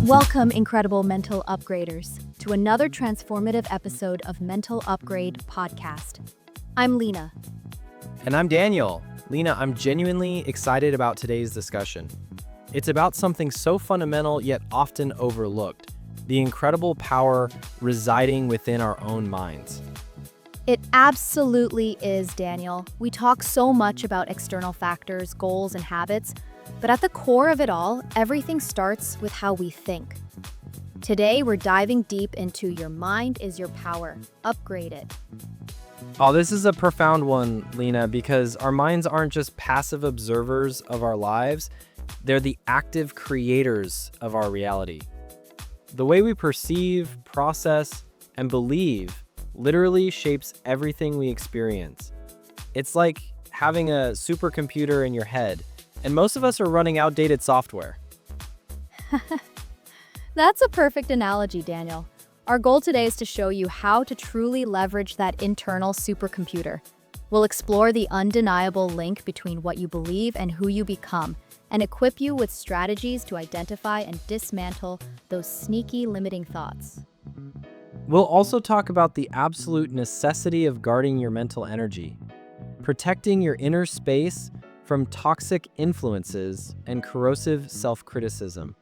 Welcome, incredible mental upgraders, to another transformative episode of Mental Upgrade Podcast. I'm Lina. And I'm Daniel. Lina, I'm genuinely excited about today's discussion. It's about something so fundamental yet often overlooked, the incredible power residing within our own minds. It absolutely is, Daniel. We talk so much about external factors, goals, and habits, but at the core of it all, everything starts with how we think. Today, we're diving deep into Your Mind is Your Power. Upgrade it. Oh, this is a profound one, Lina, because our minds aren't just passive observers of our lives, they're the active creators of our reality. The way we perceive, process, and believe literally shapes everything we experience. It's like having a supercomputer in your head, and most of us are running outdated software. That's a perfect analogy, Daniel. Our goal today is to show you how to truly leverage that internal supercomputer. We'll explore the undeniable link between what you believe and who you become, and equip you with strategies to identify and dismantle those sneaky limiting thoughts. We'll also talk about the absolute necessity of guarding your mental energy, protecting your inner space from toxic influences and corrosive self-criticism.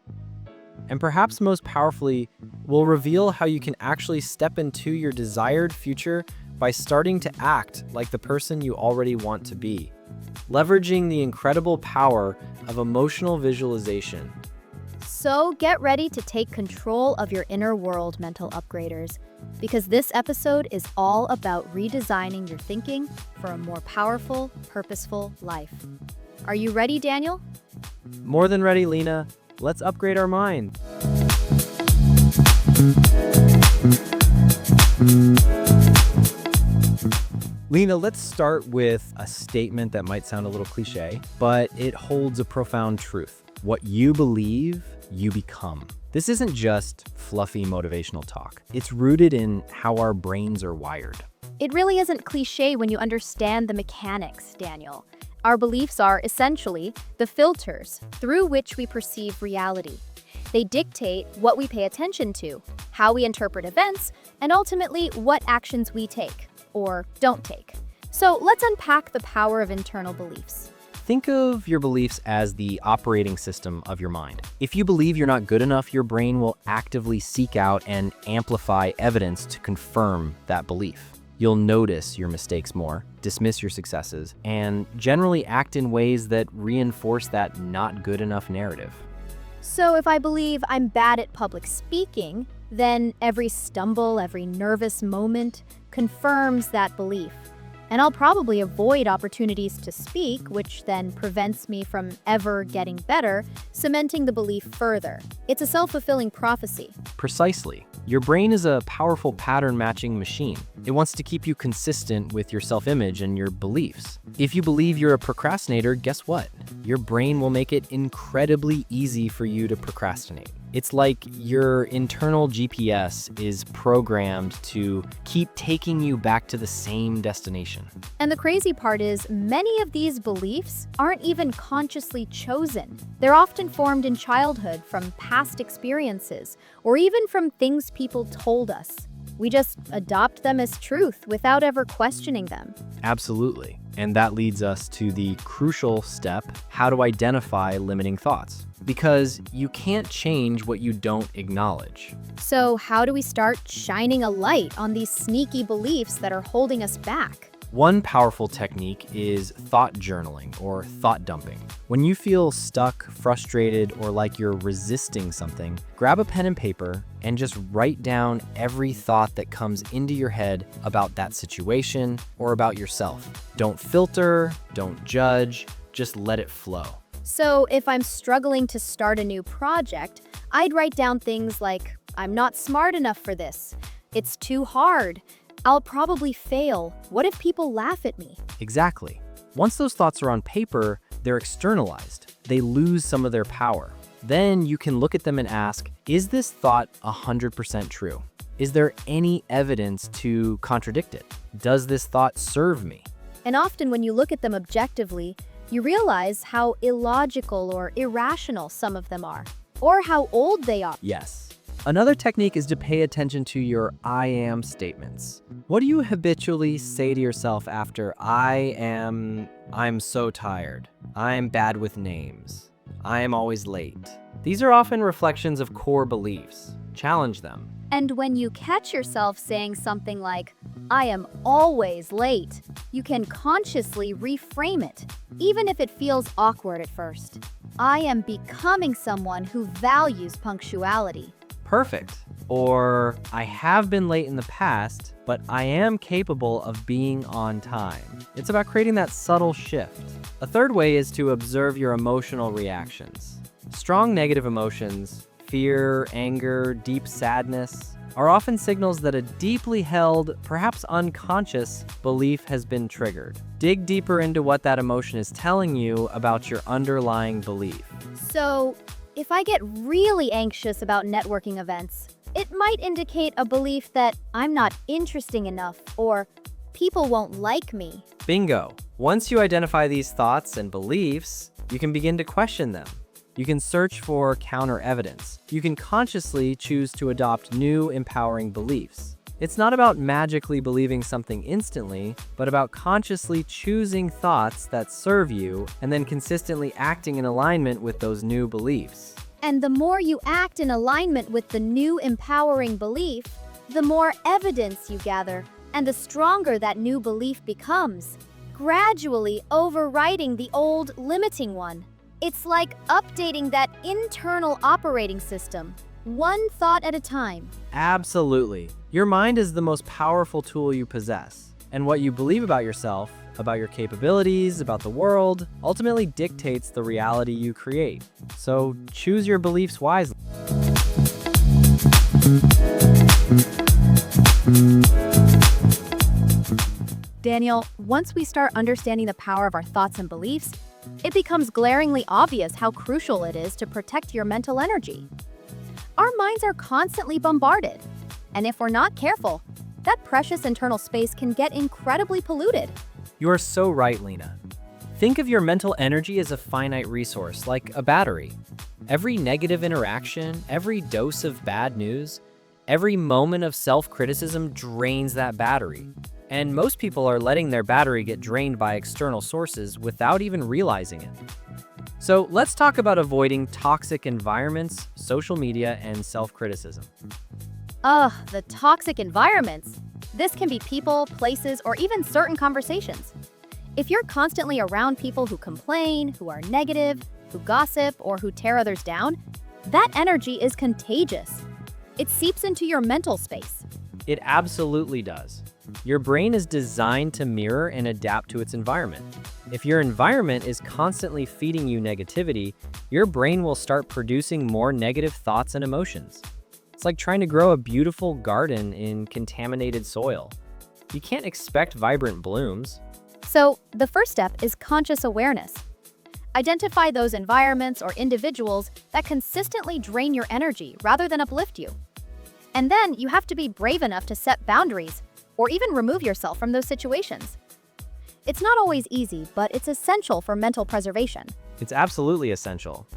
And perhaps most powerfully, we'll reveal how you can actually step into your desired future by starting to act like the person you already want to be, leveraging the incredible power of emotional visualization. So get ready to take control of your inner world, mental upgraders, because this episode is all about redesigning your thinking for a more powerful, purposeful life. Are you ready, Daniel? More than ready, Lina. Let's upgrade our mind. Lina, let's start with a statement that might sound a little cliche, but it holds a profound truth. What you believe, you become. This isn't just fluffy motivational talk. It's rooted in how our brains are wired. It really isn't cliche when you understand the mechanics, Daniel. Our beliefs are essentially the filters through which we perceive reality. They dictate what we pay attention to, how we interpret events, and ultimately what actions we take or don't take. So let's unpack the power of internal beliefs. Think of your beliefs as the operating system of your mind. If you believe you're not good enough, your brain will actively seek out and amplify evidence to confirm that belief. You'll notice your mistakes more, dismiss your successes, and generally act in ways that reinforce that not good enough narrative. So if I believe I'm bad at public speaking, then every stumble, every nervous moment confirms that belief. And I'll probably avoid opportunities to speak, which then prevents me from ever getting better, cementing the belief further. It's a self-fulfilling prophecy. Precisely. Your brain is a powerful pattern-matching machine. It wants to keep you consistent with your self-image and your beliefs. If you believe you're a procrastinator, guess what? Your brain will make it incredibly easy for you to procrastinate. It's like your internal GPS is programmed to keep taking you back to the same destination. And the crazy part is, many of these beliefs aren't even consciously chosen. They're often formed in childhood from past experiences, or even from things people told us. We just adopt them as truth without ever questioning them. Absolutely. And that leads us to the crucial step, how to identify limiting thoughts. Because you can't change what you don't acknowledge. So how do we start shining a light on these sneaky beliefs that are holding us back? One powerful technique is thought journaling or thought dumping. When you feel stuck, frustrated, or like you're resisting something, grab a pen and paper and just write down every thought that comes into your head about that situation or about yourself. Don't filter, don't judge, just let it flow. So if I'm struggling to start a new project, I'd write down things like, I'm not smart enough for this. It's too hard. I'll probably fail. What if people laugh at me? Exactly. Once those thoughts are on paper, they're externalized. They lose some of their power. Then you can look at them and ask, is this thought 100% true? Is there any evidence to contradict it? Does this thought serve me? And often when you look at them objectively, You realize how illogical or irrational some of them are, or how old they are. Yes. Another technique is to pay attention to your I am statements. What do you habitually say to yourself after I'm so tired, I'm bad with names, I am always late? These are often reflections of core beliefs. Challenge them. And when you catch yourself saying something like, I am always late, you can consciously reframe it, even if it feels awkward at first. I am becoming someone who values punctuality. Perfect. Or, I have been late in the past, but I am capable of being on time. It's about creating that subtle shift. A third way is to observe your emotional reactions. Strong negative emotions, fear, anger, deep sadness, are often signals that a deeply held, perhaps unconscious, belief has been triggered. Dig deeper into what that emotion is telling you about your underlying belief. So, if I get really anxious about networking events, it might indicate a belief that I'm not interesting enough or people won't like me. Bingo! Once you identify these thoughts and beliefs, you can begin to question them. You can search for counter evidence. You can consciously choose to adopt new, empowering beliefs. It's not about magically believing something instantly, but about consciously choosing thoughts that serve you and then consistently acting in alignment with those new beliefs. And the more you act in alignment with the new empowering belief, the more evidence you gather, and the stronger that new belief becomes, gradually overriding the old limiting one. It's like updating that internal operating system, one thought at a time. Absolutely. Your mind is the most powerful tool you possess, and what you believe about yourself, about your capabilities, about the world, ultimately dictates the reality you create. So choose your beliefs wisely. Daniel, once we start understanding the power of our thoughts and beliefs, it becomes glaringly obvious how crucial it is to protect your mental energy. Our minds are constantly bombarded, and if we're not careful, that precious internal space can get incredibly polluted. You are so right, Lina. Think of your mental energy as a finite resource, like a battery. Every negative interaction, every dose of bad news, every moment of self-criticism drains that battery. And most people are letting their battery get drained by external sources without even realizing it. So let's talk about avoiding toxic environments, social media, and self-criticism. The toxic environments. This can be people, places, or even certain conversations. If you're constantly around people who complain, who are negative, who gossip, or who tear others down, that energy is contagious. It seeps into your mental space. It absolutely does. Your brain is designed to mirror and adapt to its environment. If your environment is constantly feeding you negativity, your brain will start producing more negative thoughts and emotions. It's like trying to grow a beautiful garden in contaminated soil. You can't expect vibrant blooms. So, the first step is conscious awareness. Identify those environments or individuals that consistently drain your energy rather than uplift you. And then you have to be brave enough to set boundaries or even remove yourself from those situations. It's not always easy, but it's essential for mental preservation. It's absolutely essential.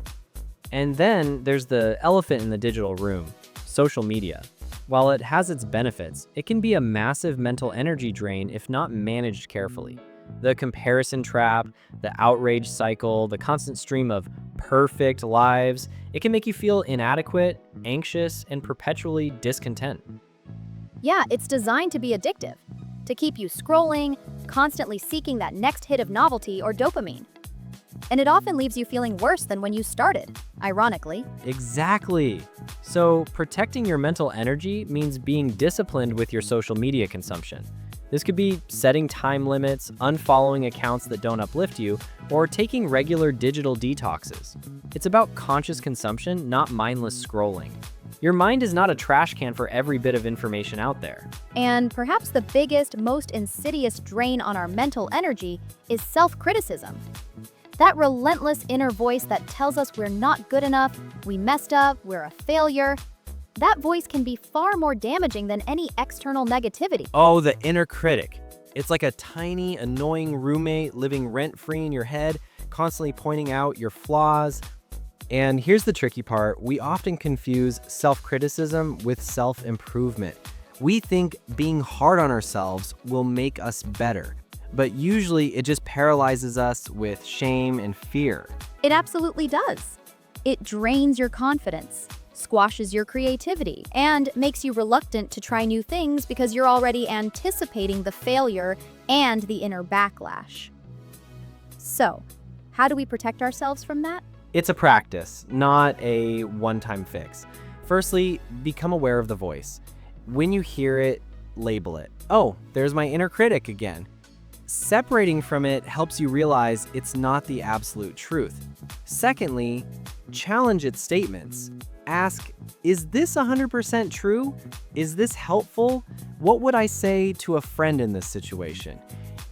And then there's the elephant in the digital room, social media. While it has its benefits, it can be a massive mental energy drain if not managed carefully. The comparison trap, the outrage cycle, the constant stream of perfect lives, it can make you feel inadequate, anxious, and perpetually discontent. Yeah, it's designed to be addictive, to keep you scrolling, constantly seeking that next hit of novelty or dopamine. And it often leaves you feeling worse than when you started, ironically. Exactly. So protecting your mental energy means being disciplined with your social media consumption. This could be setting time limits, unfollowing accounts that don't uplift you, or taking regular digital detoxes. It's about conscious consumption, not mindless scrolling. Your mind is not a trash can for every bit of information out there. And perhaps the biggest, most insidious drain on our mental energy is self-criticism. That relentless inner voice that tells us we're not good enough, we messed up, we're a failure. That voice can be far more damaging than any external negativity. Oh, the inner critic. It's like a tiny, annoying roommate living rent-free in your head, constantly pointing out your flaws. And here's the tricky part. We often confuse self-criticism with self-improvement. We think being hard on ourselves will make us better, but usually it just paralyzes us with shame and fear. It absolutely does. It drains your confidence, squashes your creativity, and makes you reluctant to try new things because you're already anticipating the failure and the inner backlash. So, how do we protect ourselves from that? It's a practice, not a one-time fix. Firstly, become aware of the voice. When you hear it, label it. Oh, there's my inner critic again. Separating from it helps you realize it's not the absolute truth. Secondly, challenge its statements. Ask, is this 100% true? Is this helpful? What would I say to a friend in this situation?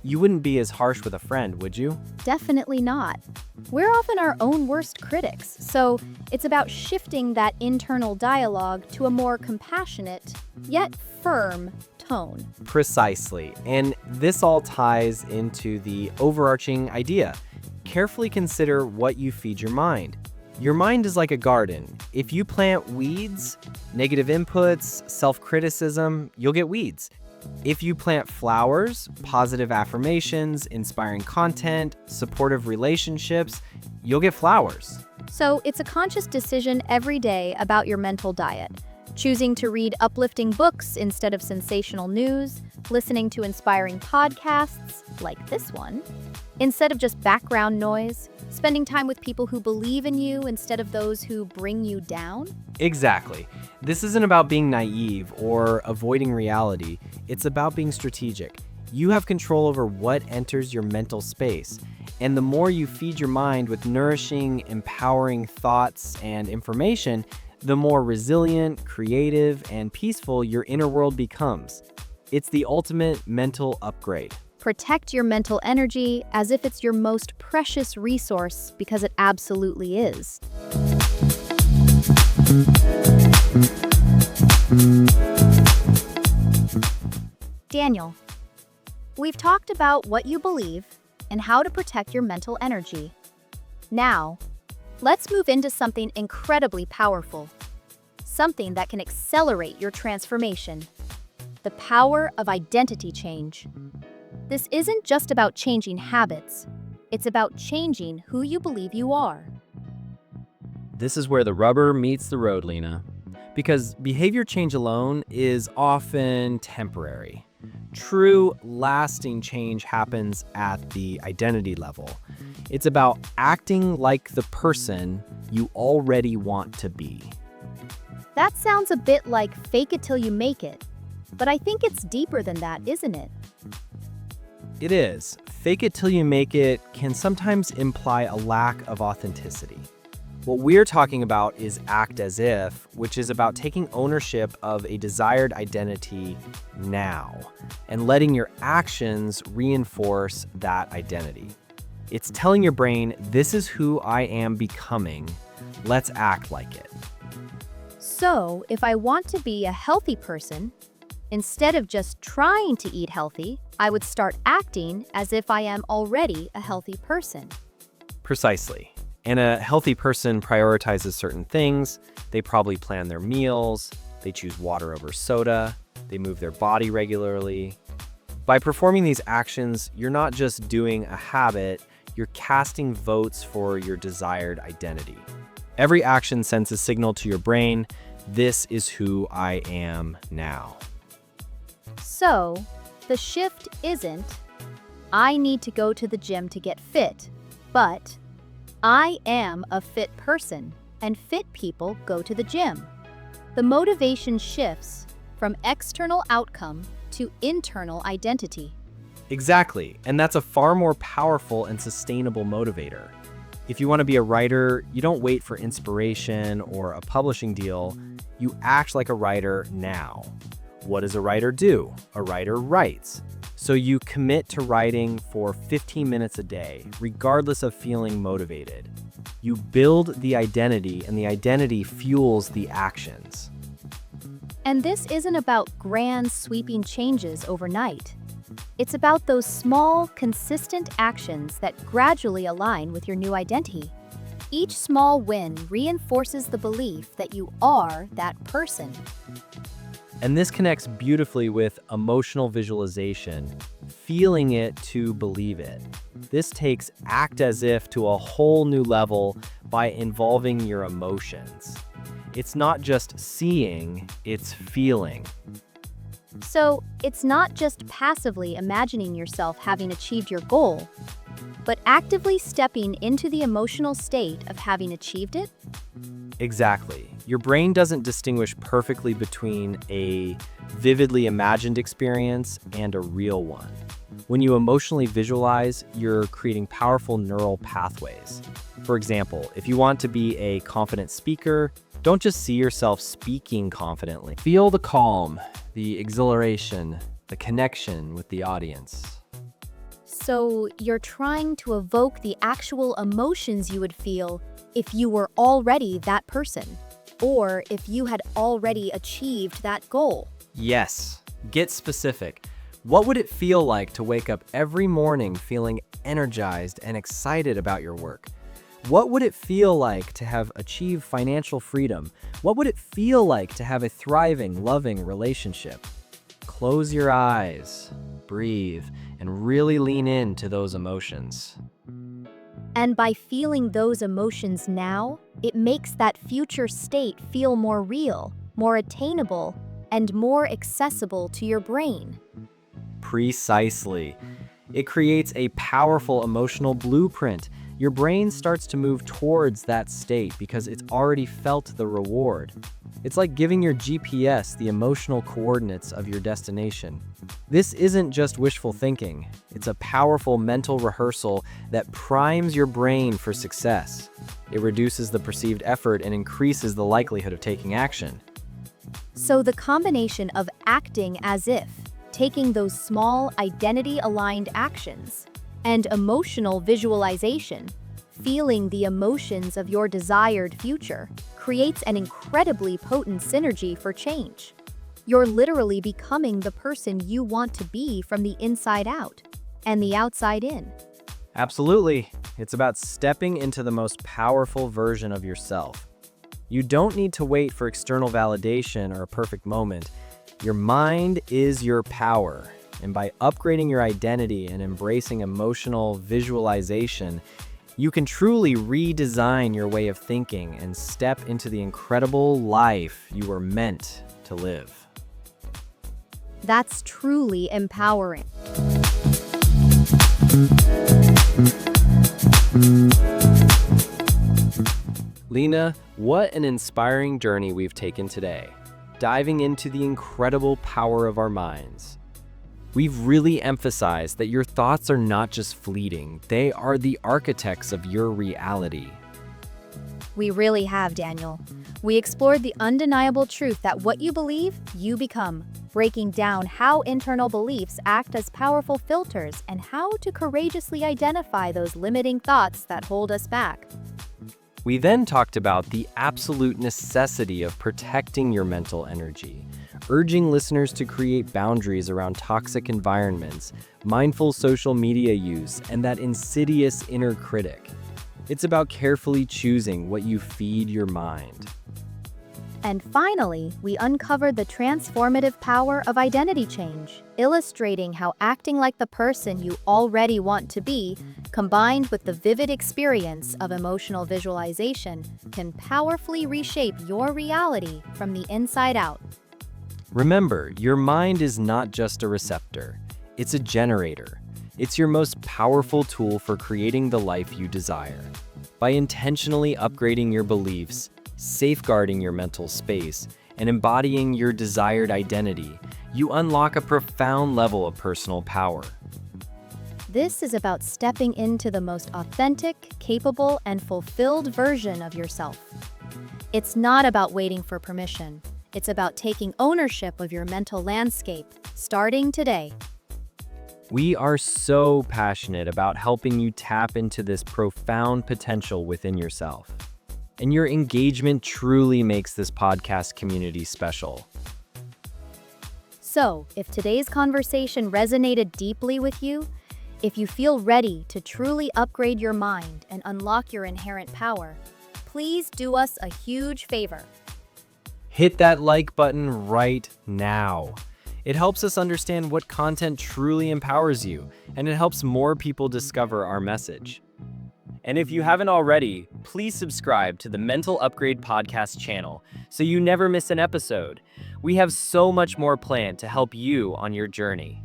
You wouldn't be as harsh with a friend, would you? Definitely not. We're often our own worst critics, so it's about shifting that internal dialogue to a more compassionate, yet firm tone. Precisely. And this all ties into the overarching idea. Carefully consider what you feed your mind. Your mind is like a garden. If you plant weeds, negative inputs, self-criticism, you'll get weeds. If you plant flowers, positive affirmations, inspiring content, supportive relationships, you'll get flowers. So it's a conscious decision every day about your mental diet. Choosing to read uplifting books instead of sensational news, listening to inspiring podcasts, like this one, instead of just background noise, spending time with people who believe in you instead of those who bring you down. Exactly. This isn't about being naive or avoiding reality. It's about being strategic. You have control over what enters your mental space. And the more you feed your mind with nourishing, empowering thoughts and information, the more resilient, creative, and peaceful your inner world becomes. It's the ultimate mental upgrade. Protect your mental energy as if it's your most precious resource, because it absolutely is. Daniel, we've talked about what you believe and how to protect your mental energy. Now, let's move into something incredibly powerful, something that can accelerate your transformation: the power of identity change. This isn't just about changing habits, it's about changing who you believe you are. This is where the rubber meets the road, Lina. Because behavior change alone is often temporary. True, lasting change happens at the identity level. It's about acting like the person you already want to be. That sounds a bit like fake it till you make it, but I think it's deeper than that, isn't it? It is. Fake it till you make it can sometimes imply a lack of authenticity. What we're talking about is act as if, which is about taking ownership of a desired identity now and letting your actions reinforce that identity. It's telling your brain, this is who I am becoming. Let's act like it. So, if I want to be a healthy person, instead of just trying to eat healthy, I would start acting as if I am already a healthy person. Precisely. And a healthy person prioritizes certain things. They probably plan their meals, they choose water over soda, they move their body regularly. By performing these actions, you're not just doing a habit, you're casting votes for your desired identity. Every action sends a signal to your brain, this is who I am now. So, the shift isn't, I need to go to the gym to get fit, but I am a fit person, and fit people go to the gym. The motivation shifts from external outcome to internal identity. Exactly, and that's a far more powerful and sustainable motivator. If you want to be a writer, you don't wait for inspiration or a publishing deal, you act like a writer now. What does a writer do? A writer writes. So you commit to writing for 15 minutes a day, regardless of feeling motivated. You build the identity, and the identity fuels the actions. And this isn't about grand sweeping changes overnight. It's about those small, consistent actions that gradually align with your new identity. Each small win reinforces the belief that you are that person. And this connects beautifully with emotional visualization, feeling it to believe it. This takes act as if to a whole new level by involving your emotions. It's not just seeing, it's feeling. So, it's not just passively imagining yourself having achieved your goal, but actively stepping into the emotional state of having achieved it? Exactly. Your brain doesn't distinguish perfectly between a vividly imagined experience and a real one. When you emotionally visualize, you're creating powerful neural pathways. For example, if you want to be a confident speaker, don't just see yourself speaking confidently. Feel the calm, the exhilaration, the connection with the audience. So, you're trying to evoke the actual emotions you would feel if you were already that person, or if you had already achieved that goal. Yes. Get specific. What would it feel like to wake up every morning feeling energized and excited about your work? What would it feel like to have achieved financial freedom? What would it feel like to have a thriving, loving relationship? Close your eyes, breathe, and really lean into those emotions. And by feeling those emotions now, it makes that future state feel more real, more attainable, and more accessible to your brain. Precisely. It creates a powerful emotional blueprint. Your brain starts to move towards that state because it's already felt the reward. It's like giving your GPS the emotional coordinates of your destination. This isn't just wishful thinking. It's a powerful mental rehearsal that primes your brain for success. It reduces the perceived effort and increases the likelihood of taking action. So the combination of acting as if, taking those small identity-aligned actions, and emotional visualization, feeling the emotions of your desired future, creates an incredibly potent synergy for change. You're literally becoming the person you want to be from the inside out and the outside in. Absolutely. It's about stepping into the most powerful version of yourself. You don't need to wait for external validation or a perfect moment. Your mind is your power, and by upgrading your identity and embracing emotional visualization, you can truly redesign your way of thinking and step into the incredible life you were meant to live. That's truly empowering. Lina, what an inspiring journey we've taken today, diving into the incredible power of our minds. We've really emphasized that your thoughts are not just fleeting, they are the architects of your reality. We really have, Daniel. We explored the undeniable truth that what you believe, you become, breaking down how internal beliefs act as powerful filters and how to courageously identify those limiting thoughts that hold us back. We then talked about the absolute necessity of protecting your mental energy, urging listeners to create boundaries around toxic environments, mindful social media use, and that insidious inner critic. It's about carefully choosing what you feed your mind. And finally, we uncovered the transformative power of identity change, illustrating how acting like the person you already want to be, combined with the vivid experience of emotional visualization, can powerfully reshape your reality from the inside out. Remember, your mind is not just a receptor, it's a generator. It's your most powerful tool for creating the life you desire. By intentionally upgrading your beliefs, safeguarding your mental space, and embodying your desired identity, you unlock a profound level of personal power. This is about stepping into the most authentic, capable, and fulfilled version of yourself. It's not about waiting for permission. It's about taking ownership of your mental landscape, starting today. We are so passionate about helping you tap into this profound potential within yourself. And your engagement truly makes this podcast community special. So, if today's conversation resonated deeply with you, if you feel ready to truly upgrade your mind and unlock your inherent power, please do us a huge favor. Hit that like button right now. It helps us understand what content truly empowers you, and it helps more people discover our message. And if you haven't already, please subscribe to the Mental Upgrade Podcast channel so you never miss an episode. We have so much more planned to help you on your journey.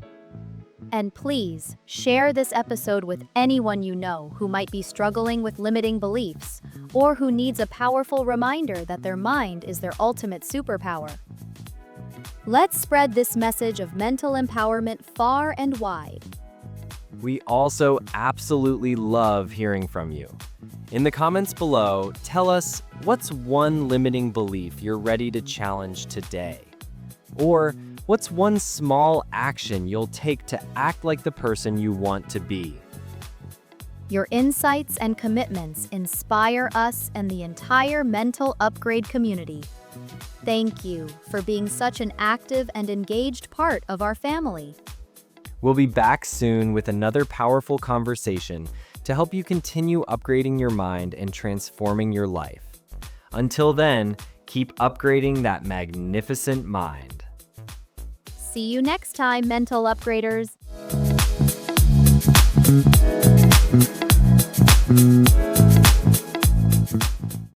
And please, share this episode with anyone you know who might be struggling with limiting beliefs or who needs a powerful reminder that their mind is their ultimate superpower. Let's spread this message of mental empowerment far and wide. We also absolutely love hearing from you. In the comments below, tell us what's one limiting belief you're ready to challenge today? Or what's one small action you'll take to act like the person you want to be? Your insights and commitments inspire us and the entire Mental Upgrade community. Thank you for being such an active and engaged part of our family. We'll be back soon with another powerful conversation to help you continue upgrading your mind and transforming your life. Until then, keep upgrading that magnificent mind. See you next time, Mental Upgraders.